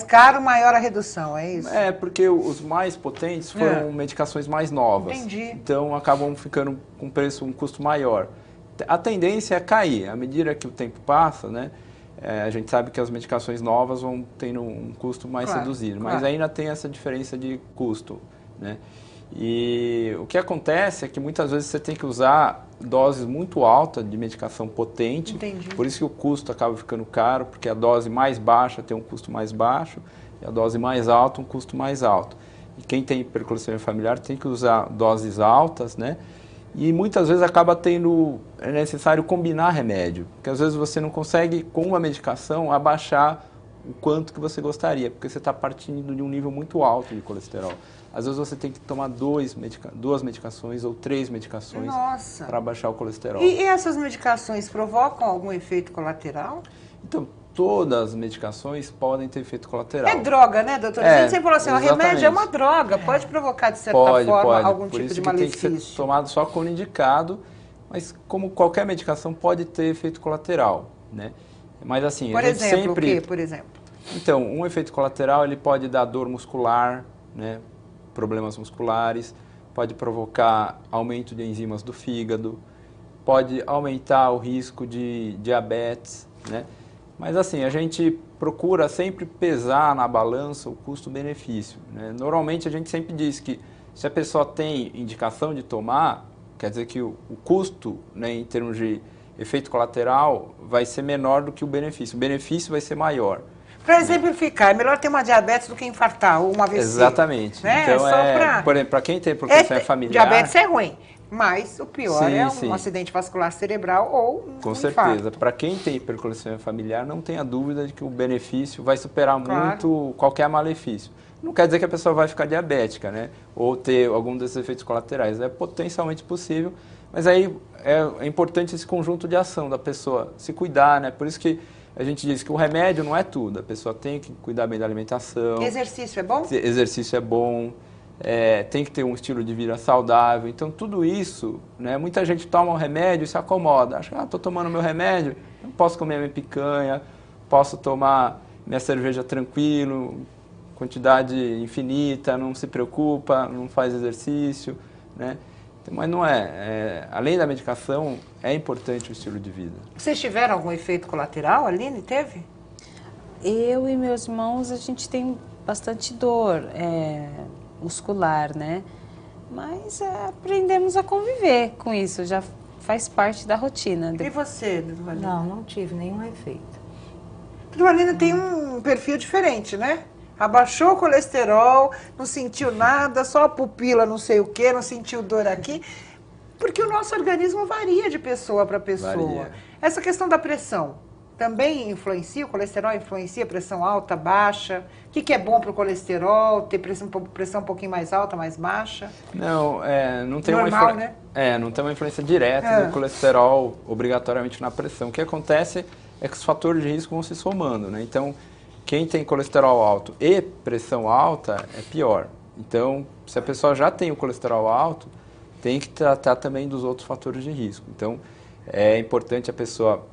S1: caro, maior a redução, é isso?
S2: É, porque os mais potentes foram medicações mais novas.
S1: Entendi.
S2: Então, acabam ficando com um custo maior. A tendência é cair. À medida que o tempo passa, né, a gente sabe que as medicações novas vão tendo um custo mais reduzido. Mas ainda tem essa diferença de custo, né? E o que acontece é que muitas vezes você tem que usar doses muito altas de medicação potente.
S1: Entendi.
S2: Por isso que o custo acaba ficando caro, porque a dose mais baixa tem um custo mais baixo e a dose mais alta um custo mais alto. E quem tem hipercolesterolemia familiar tem que usar doses altas, né? E muitas vezes é necessário combinar remédio, porque às vezes você não consegue, com uma medicação, abaixar o quanto que você gostaria, porque você está partindo de um nível muito alto de colesterol. Às vezes você tem que tomar duas medicações ou 3 medicações para baixar o colesterol.
S1: E essas medicações provocam algum efeito colateral?
S2: Então, todas as medicações podem ter efeito colateral.
S1: É droga, né, doutor? A gente sempre falou assim, o remédio é uma droga, pode provocar, de certa forma, algum tipo de malefício.
S2: Tem que ser tomado só quando indicado, mas como qualquer medicação pode ter efeito colateral, né? Mas assim,
S1: por exemplo, o quê, por exemplo?
S2: Então, um efeito colateral, ele pode dar dor muscular, né? Problemas musculares, pode provocar aumento de enzimas do fígado, pode aumentar o risco de diabetes, né? Mas assim, a gente procura sempre pesar na balança o custo-benefício, né? Normalmente a gente sempre diz que se a pessoa tem indicação de tomar, quer dizer que o custo, né, em termos de efeito colateral vai ser menor do que o benefício vai ser maior.
S1: Para exemplificar, é melhor ter uma diabetes do que infartar ou uma AVC.
S2: Exatamente.
S1: Né?
S2: Então, por exemplo, para quem tem hipercolesterolemia familiar...
S1: Diabetes é ruim, mas o pior é
S2: sim.
S1: um acidente vascular cerebral ou um
S2: Com
S1: infarto.
S2: certeza. Para quem tem hipercolesterolemia familiar, não tenha dúvida de que o benefício vai superar muito qualquer malefício. Não quer dizer que a pessoa vai ficar diabética, né? Ou ter algum desses efeitos colaterais. É potencialmente possível, mas aí é importante esse conjunto de ação da pessoa se cuidar, né? Por isso que a gente diz que o remédio não é tudo, a pessoa tem que cuidar bem da alimentação.
S1: Exercício é bom?
S2: Exercício é bom, tem que ter um estilo de vida saudável. Então, tudo isso, né, muita gente toma um remédio e se acomoda. Acha que estou tomando meu remédio, não posso comer minha picanha, posso tomar minha cerveja tranquilo, quantidade infinita, não se preocupa, não faz exercício, né? Mas não é. Além da medicação, é importante o estilo de vida.
S1: Vocês tiveram algum efeito colateral, Aline? Teve?
S4: Eu e meus irmãos, a gente tem bastante dor muscular, né? Mas aprendemos a conviver com isso, já faz parte da rotina.
S1: E você, Dona Valina?
S3: Não tive nenhum efeito.
S1: Dona Valina tem um perfil diferente, né? Abaixou o colesterol, não sentiu nada, só a pupila não sei o quê, não sentiu dor aqui. Porque o nosso organismo varia de pessoa para pessoa.
S2: Varia.
S1: Essa questão da pressão também influencia? O colesterol influencia? Pressão alta, baixa? O que é bom para o colesterol? Ter pressão um pouquinho mais alta, mais baixa?
S2: Não, não tem
S1: Normal, né?
S2: não tem uma influência direta do colesterol obrigatoriamente na pressão. O que acontece é que os fatores de risco vão se somando, né? Então, quem tem colesterol alto e pressão alta é pior. Então, se a pessoa já tem o colesterol alto, tem que tratar também dos outros fatores de risco. Então, é importante a pessoa,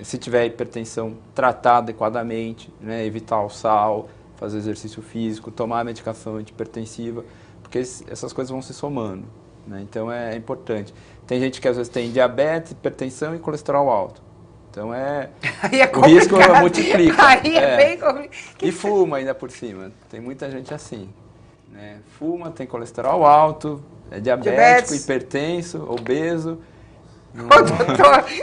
S2: se tiver hipertensão, tratar adequadamente, né? Evitar o sal, fazer exercício físico, tomar medicação antihipertensiva, porque essas coisas vão se somando, né? Então, é importante. Tem gente que às vezes tem diabetes, hipertensão e colesterol alto. Então, o risco multiplica.
S1: Aí é bem complicado.
S2: E fuma ainda por cima. Tem muita gente assim, né? Fuma, tem colesterol alto, é diabético, hipertenso, obeso,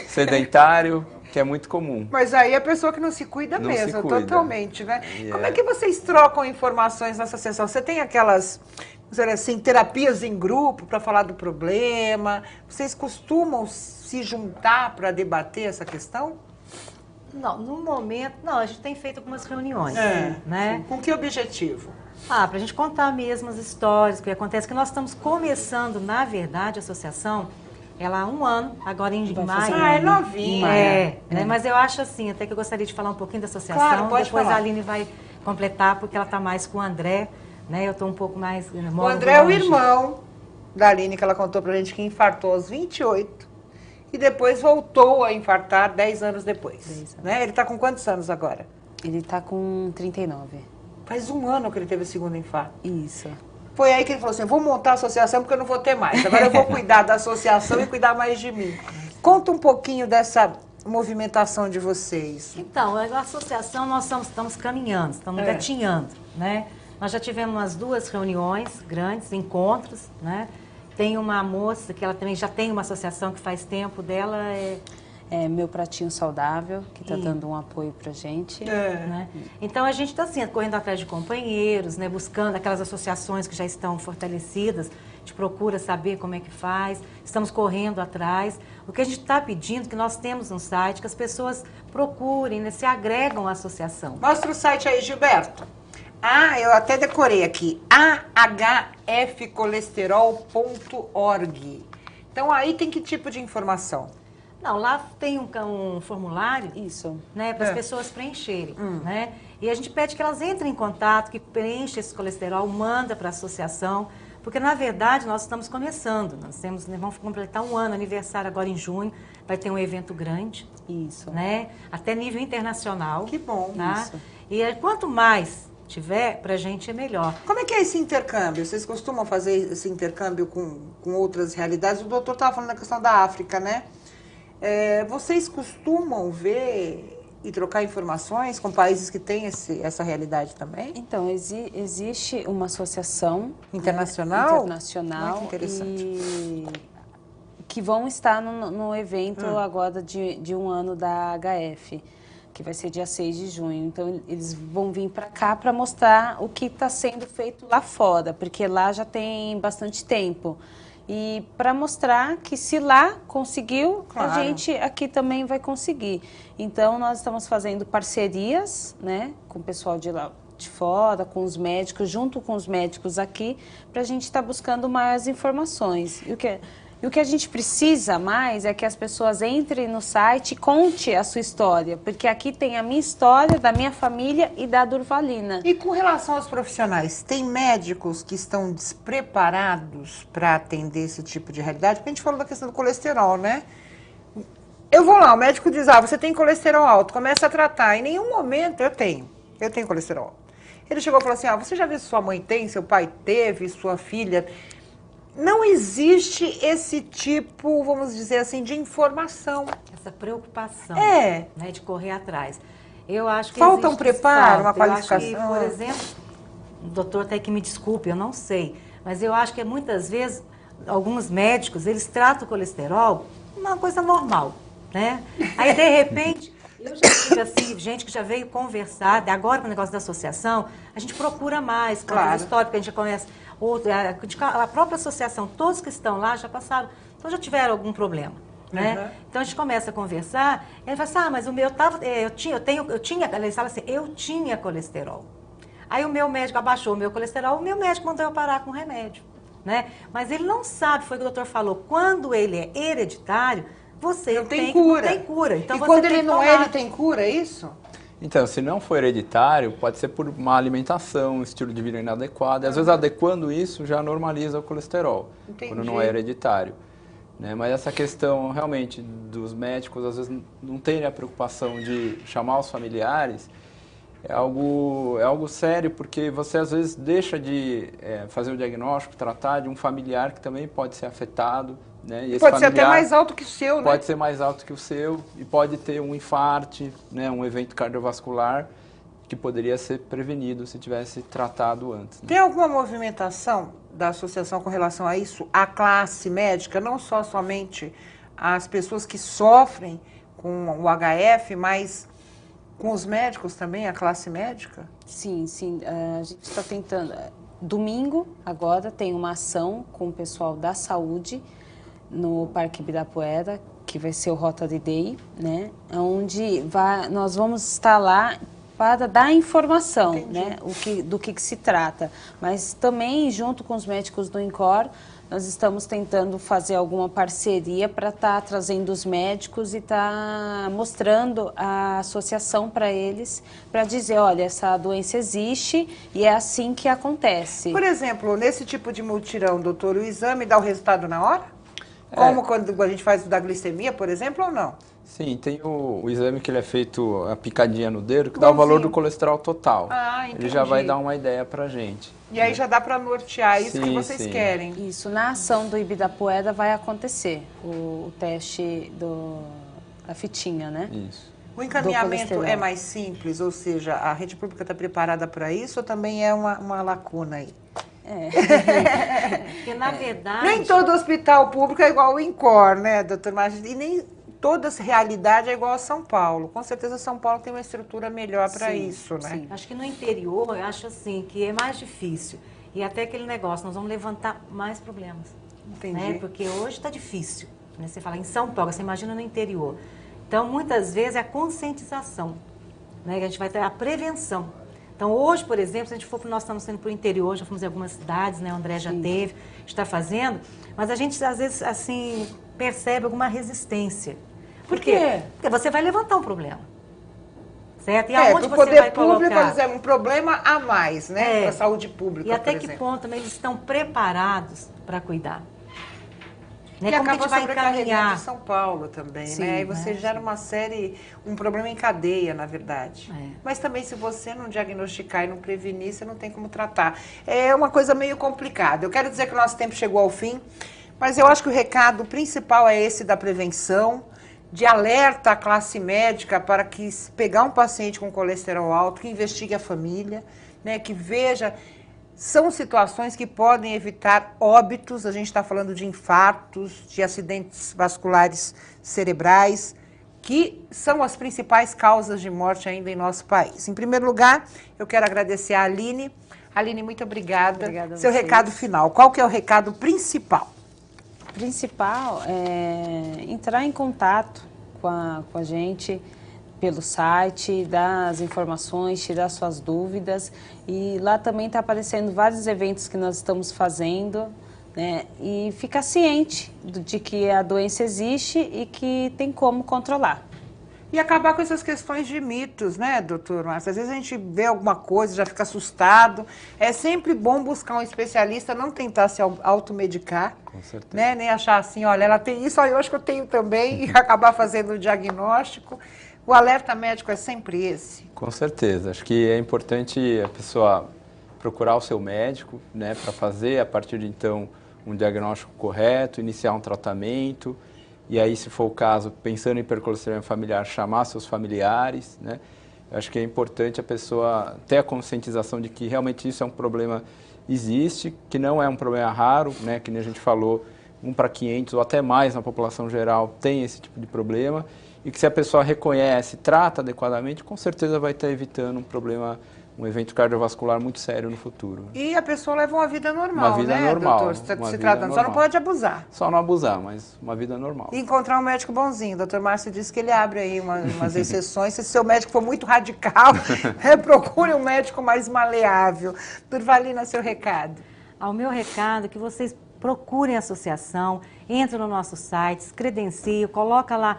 S2: sedentário, que é muito comum.
S1: Mas aí é a pessoa que não se cuida
S2: Não
S1: mesmo,
S2: se cuida.
S1: totalmente, né? Como é que vocês trocam informações nessa sessão? Você tem aquelas, vamos dizer assim, terapias em grupo para falar do problema? Vocês costumam se juntar para debater essa questão?
S3: Não, no momento, não, a gente tem feito algumas reuniões, né?
S1: Com que objetivo?
S3: Para a gente contar mesmo as histórias, o que acontece, que nós estamos começando, na verdade, a associação, ela há um ano, agora em maio.
S1: É novinha.
S3: Mas eu acho assim, até que eu gostaria de falar um pouquinho da associação,
S1: Claro, pode
S3: depois
S1: falar.
S3: a Aline vai completar, porque ela está mais com o André, né? Eu estou um pouco mais...
S1: O André é o irmão da Aline, que ela contou pra gente que infartou aos 28 e depois voltou a infartar 10 anos depois.
S4: 10 anos.
S1: Né? Ele está com quantos anos agora?
S4: Ele está com 39.
S1: Faz um ano que ele teve o segundo infarto.
S4: Isso.
S1: Foi aí que ele falou assim, vou montar a associação porque eu não vou ter mais. Agora eu vou cuidar da associação e cuidar mais de mim. Conta um pouquinho dessa movimentação de vocês.
S3: Então, a associação nós estamos caminhando, estamos engatinhando, né? Nós já tivemos umas 2 reuniões grandes, encontros, né? Tem uma moça que ela também já tem uma associação que faz tempo dela,
S4: É Meu Pratinho Saudável, que está dando um apoio para a gente.
S3: né? Então a gente está assim, correndo atrás de companheiros, né? Buscando aquelas associações que já estão fortalecidas, a gente procura saber como é que faz, estamos correndo atrás. O que a gente está pedindo, que nós temos um site, que as pessoas procurem, né? Se agregam à associação.
S1: Mostra o site aí, Gilberto. Eu até decorei aqui, ahfcolesterol.org. Então aí tem que tipo de informação?
S3: Não, lá tem um formulário,
S4: Isso.
S3: né, para as pessoas preencherem, né? E a gente pede que elas entrem em contato, que preenchem esse colesterol, manda para a associação, porque na verdade nós estamos começando, vamos completar um ano, aniversário agora em junho, vai ter um evento grande,
S4: Isso.
S3: né? Até nível internacional.
S1: Que bom,
S3: tá?
S4: isso.
S3: E quanto mais tiver, para a gente é melhor.
S1: Como é que é esse intercâmbio? Vocês costumam fazer esse intercâmbio com outras realidades? O doutor estava falando da questão da África, né? Vocês costumam ver e trocar informações com países que têm essa realidade também?
S4: Então, existe uma associação
S1: Internacional?
S4: né, internacional
S1: Muito interessante.
S4: e que vão estar no evento agora de um ano da HF, que vai ser dia 6 de junho. Então, eles vão vir para cá para mostrar o que está sendo feito lá fora, porque lá já tem bastante tempo. E para mostrar que se lá conseguiu,
S1: Claro.
S4: a gente aqui também vai conseguir. Então, nós estamos fazendo parcerias, né, com o pessoal de lá de fora, com os médicos, junto com os médicos aqui, para a gente estar buscando mais informações. E o que a gente precisa mais é que as pessoas entrem no site e conte a sua história, porque aqui tem a minha história, da minha família e da Durvalina.
S1: E com relação aos profissionais, tem médicos que estão despreparados para atender esse tipo de realidade? Porque a gente falou da questão do colesterol, né? Eu vou lá, o médico diz, você tem colesterol alto, começa a tratar. Em nenhum momento eu tenho colesterol. Ele chegou e falou assim, você já viu se sua mãe tem, seu pai teve, sua filha... Não existe esse tipo, vamos dizer assim, de informação.
S3: Essa preocupação,
S1: né,
S3: de correr atrás. Eu acho que
S1: falta um preparo, uma qualificação.
S3: Eu acho que, por exemplo, o doutor até que me desculpe, eu não sei, mas eu acho que muitas vezes alguns médicos, eles tratam o colesterol uma coisa normal, né? Aí, de repente, eu já tive assim, gente que já veio conversar, agora com o negócio da associação, a gente procura mais, claro, história, porque a gente já conhece... a própria associação, todos que estão lá já passaram, então já tiveram algum problema, né? Então a gente começa a conversar, e ele fala assim, mas o meu tava, eu tinha colesterol. Aí o meu médico abaixou o meu colesterol, o meu médico mandou eu parar com o remédio, né? Mas ele não sabe, foi o que o doutor falou, quando ele é hereditário, você
S1: não tem cura.
S3: Então,
S1: e quando ele não é, ele tem cura, é isso?
S2: Então, se não for hereditário, pode ser por má alimentação, estilo de vida inadequado. E às vezes, adequando isso, já normaliza o colesterol, quando não é hereditário. Né? Mas essa questão, realmente, dos médicos, às vezes, não terem a preocupação de chamar os familiares, é algo sério, porque você, às vezes, deixa de fazer o diagnóstico, tratar de um familiar que também pode ser afetado. Né? E esse
S1: pode ser até mais alto que o seu, né?
S2: Pode ser mais alto que o seu e pode ter um infarte, né? Um evento cardiovascular que poderia ser prevenido se tivesse tratado antes. Né?
S1: Tem alguma movimentação da associação com relação a isso? A classe médica, não só somente as pessoas que sofrem com o HF, mas com os médicos também, a classe médica?
S4: Sim, a gente está tentando. Domingo, agora, tem uma ação com o pessoal da saúde, no Parque Ibirapuera, que vai ser o Rotary Day, né? Onde nós vamos estar lá para dar informação, né? Do que se trata. Mas também, junto com os médicos do INCOR, nós estamos tentando fazer alguma parceria para estar trazendo os médicos e estar mostrando a associação para eles, para dizer, olha, essa doença existe e é assim que acontece.
S1: Por exemplo, nesse tipo de mutirão, doutor, o exame dá o resultado na hora? Como quando a gente faz o da glicemia, por exemplo, ou não?
S2: Sim, tem o exame que ele é feito, a picadinha no dedo, que dá o valor do colesterol total. Ele já vai dar uma ideia pra gente.
S1: E aí já dá para nortear isso que vocês querem.
S4: Isso, na ação do Ibirapuera vai acontecer o teste da fitinha, né?
S2: Isso.
S1: O encaminhamento é mais simples, ou seja, a rede pública está preparada para isso ou também é uma lacuna aí?
S3: Porque, na verdade...
S1: Nem todo hospital público é igual ao INCOR, né, doutor Margem? E nem toda realidade é igual a São Paulo. Com certeza São Paulo tem uma estrutura melhor para isso, né?
S3: Sim. Acho que no interior, eu acho assim, que é mais difícil. E até aquele negócio, nós vamos levantar mais problemas.
S1: Entendi.
S3: Né? Porque hoje está difícil. Né? Você fala em São Paulo, você imagina no interior. Então, muitas vezes, é a conscientização. Né? Que a gente vai ter a prevenção. Então, hoje, por exemplo, se a gente for, nós estamos indo para o interior, já fomos em algumas cidades, né? O André já teve, está fazendo, mas a gente, às vezes, assim, percebe alguma resistência.
S1: Por quê?
S3: Porque você vai levantar um problema, certo? E aonde você
S1: poder
S3: vai
S1: público,
S3: colocar?
S1: por exemplo, um problema a mais, né? Para a saúde pública,
S3: E até
S1: por
S3: que
S1: exemplo.
S3: ponto também eles estão preparados para cuidar? Né?
S1: E
S3: Como
S1: acaba
S3: que a gente vai
S1: sobrecarregando
S3: encaminhar?
S1: São Paulo também, né? E você gera um problema em cadeia, na verdade. Mas também se você não diagnosticar e não prevenir, você não tem como tratar. É uma coisa meio complicada. Eu quero dizer que o nosso tempo chegou ao fim, mas eu acho que o recado principal é esse da prevenção, de alerta à classe médica para que, se pegar um paciente com colesterol alto, que investigue a família, né? Que veja... São situações que podem evitar óbitos, a gente está falando de infartos, de acidentes vasculares cerebrais, que são as principais causas de morte ainda em nosso país. Em primeiro lugar, eu quero agradecer a Aline. Aline, muito obrigada.
S4: Obrigada a
S1: Seu
S4: vocês.
S1: recado final, qual que é o recado principal?
S4: O principal é entrar em contato com a gente, pelo site, dar as informações, tirar suas dúvidas. E lá também está aparecendo vários eventos que nós estamos fazendo, né? E ficar ciente de que a doença existe e que tem como controlar.
S1: E acabar com essas questões de mitos, né, doutor Márcio? Às vezes a gente vê alguma coisa, já fica assustado. É sempre bom buscar um especialista, não tentar se automedicar.
S2: Com certeza.
S1: Né? Nem achar assim, olha, ela tem isso, eu acho que eu tenho também, e acabar fazendo o diagnóstico. O alerta médico é sempre esse.
S2: Com certeza. Acho que é importante a pessoa procurar o seu médico, né, para fazer, a partir de então, um diagnóstico correto, iniciar um tratamento. E aí, se for o caso, pensando em hipercolesterolemia familiar, chamar seus familiares, né? Eu acho que é importante a pessoa ter a conscientização de que realmente isso é um problema, existe, que não é um problema raro, né? Que nem a gente falou, 1 para 500 ou até mais na população geral tem esse tipo de problema, e que se a pessoa reconhece, trata adequadamente, com certeza vai estar evitando um problema, um evento cardiovascular muito sério no futuro.
S1: E a pessoa leva uma vida normal,
S2: Uma vida
S1: né,
S2: normal,
S1: doutor? Se
S2: uma vida
S1: tratando, só não
S2: normal.
S1: pode abusar.
S2: Só não abusar, mas uma vida normal.
S1: E encontrar um médico bonzinho. O doutor Márcio disse que ele abre aí umas exceções. Se seu médico for muito radical, procure um médico mais maleável. Turvalina, seu recado.
S3: Ao meu recado é que vocês procurem a associação, entrem no nosso site, se credenciem, coloca lá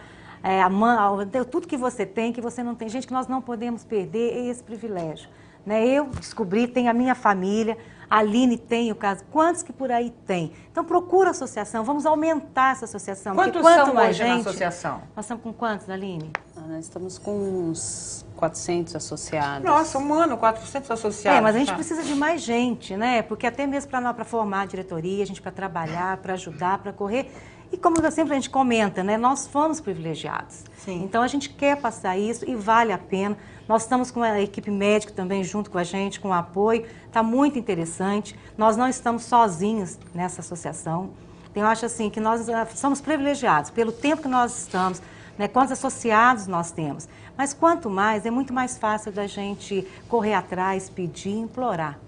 S3: tudo que você tem, que você não tem. Gente, que nós não podemos perder esse privilégio. Né? Eu descobri, tem a minha família, a Aline tem o caso, quantos que por aí tem? Então procura a associação, vamos aumentar essa associação.
S1: Quantos
S3: quanto
S1: são
S3: mais
S1: hoje
S3: gente,
S1: na associação?
S3: Nós estamos com quantos, Aline?
S4: Nós estamos com uns 400 associados.
S1: Nossa, 400 associados.
S3: Mas a gente
S1: tá?
S3: precisa de mais gente, né? Porque até mesmo para formar a diretoria, a gente para trabalhar, para ajudar, para correr. E como sempre a gente comenta, né? Nós fomos privilegiados.
S1: Sim.
S3: Então a gente quer passar isso e vale a pena. Nós estamos com a equipe médica também junto com a gente, com apoio. Está muito interessante. Nós não estamos sozinhos nessa associação. Então, eu acho assim que nós somos privilegiados pelo tempo que nós estamos, né? Quantos associados nós temos. Mas quanto mais, é muito mais fácil da gente correr atrás, pedir, implorar.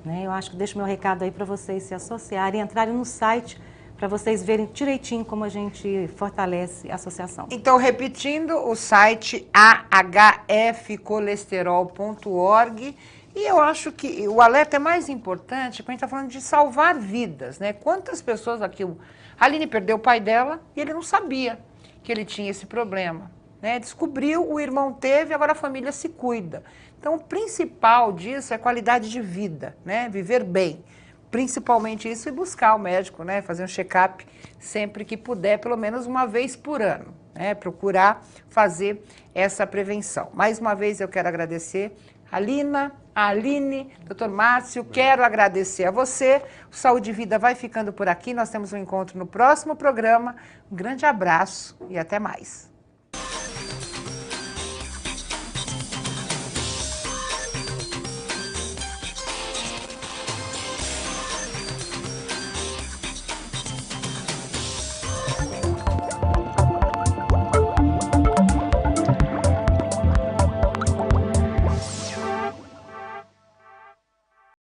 S3: Né? Eu acho que deixo meu recado aí para vocês se associarem, entrarem no site, para vocês verem direitinho como a gente fortalece a associação.
S1: Então, repetindo, o site ahfcolesterol.org. E eu acho que o alerta é mais importante quando a gente está falando de salvar vidas, né? Quantas pessoas aqui... A Aline perdeu o pai dela e ele não sabia que ele tinha esse problema. Né? Descobriu, o irmão teve, agora a família se cuida. Então, o principal disso é qualidade de vida, né? Viver bem. Principalmente isso, e buscar o médico, né? Fazer um check-up sempre que puder, pelo menos uma vez por ano, né? Procurar fazer essa prevenção. Mais uma vez eu quero agradecer a Lina, a Aline, doutor Márcio, quero agradecer a você. O Saúde e Vida vai ficando por aqui, nós temos um encontro no próximo programa. Um grande abraço e até mais.